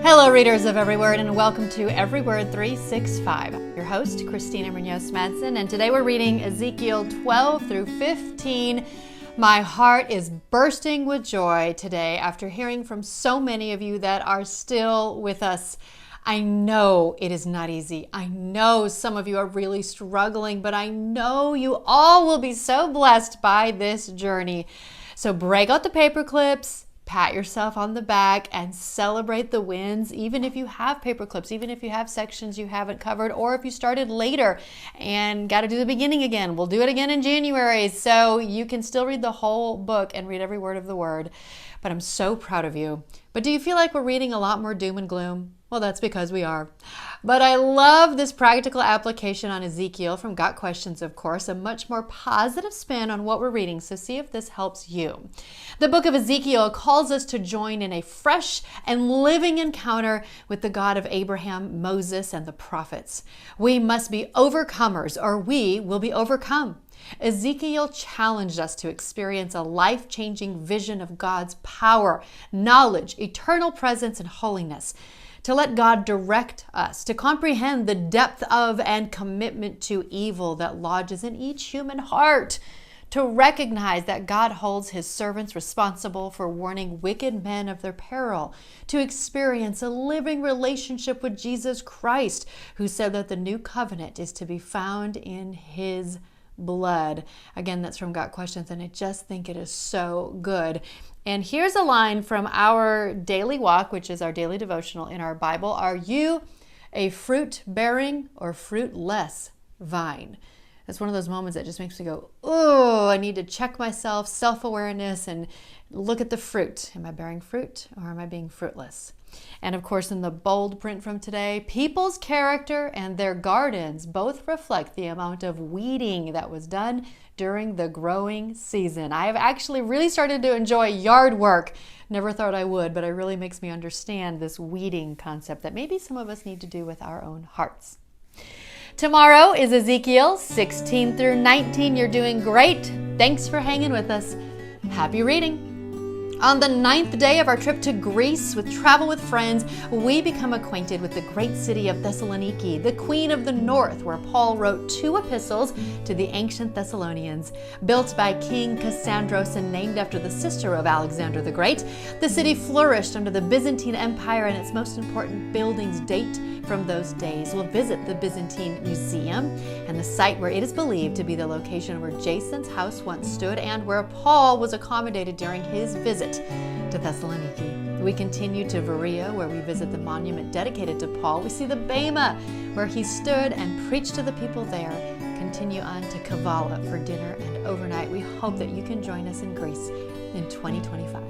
Hello, readers of Every Word, and welcome to Every Word 365. Your host, Christina Munoz-Madsen, and today we're reading Ezekiel 12 through 15. My heart is bursting with joy today after hearing from so many of you that are still with us. I know it is not easy. I know some of you are really struggling, but I know you all will be so blessed by this journey. So break out the paper clips, pat yourself on the back, and celebrate the wins, even if you have paper clips, even if you have sections you haven't covered, or if you started later and got to do the beginning again. We'll do it again in January, so you can still read the whole book and read every word of the word. But I'm so proud of you. But do you feel like we're reading a lot more doom and gloom? Well, that's because we are. But I love this practical application on Ezekiel from Got Questions, of course, a much more positive spin on what we're reading. So see if this helps you. The book of Ezekiel calls us to join in a fresh and living encounter with the God of Abraham, Moses, and the prophets. We must be overcomers, or we will be overcome. Ezekiel challenged us to experience a life-changing vision of God's power, knowledge, eternal presence, and holiness. To let God direct us, to comprehend the depth of and commitment to evil that lodges in each human heart, to recognize that God holds his servants responsible for warning wicked men of their peril, to experience a living relationship with Jesus Christ, who said that the new covenant is to be found in his blood. Again, that's from Got Questions, and I just think it is so good. And here's a line from our daily walk, which is our daily devotional in our Bible. Are you a fruit-bearing or fruitless vine? That's one of those moments that just makes me go, oh, I need to check myself, self-awareness, and look at the fruit. Am I bearing fruit or am I being fruitless? And of course, in the bold print from today, people's character and their gardens both reflect the amount of weeding that was done during the growing season. I have actually really started to enjoy yard work. Never thought I would, but it really makes me understand this weeding concept that maybe some of us need to do with our own hearts. Tomorrow is Ezekiel 16 through 19. You're doing great. Thanks for hanging with us. Happy reading. On the 9th day of our trip to Greece with Travel with Friends, we become acquainted with the great city of Thessaloniki, the Queen of the North, where Paul wrote 2 epistles to the ancient Thessalonians. Built by King Cassandros and named after the sister of Alexander the Great, the city flourished under the Byzantine Empire, and its most important buildings date from those days. We'll visit the Byzantine Museum and the site where it is believed to be the location where Jason's house once stood and where Paul was accommodated during his visit to Thessaloniki. We continue to Berea, where we visit the monument dedicated to Paul. We see the Bema, where he stood and preached to the people there. Continue on to Kavala for dinner and overnight. We hope that you can join us in Greece in 2025.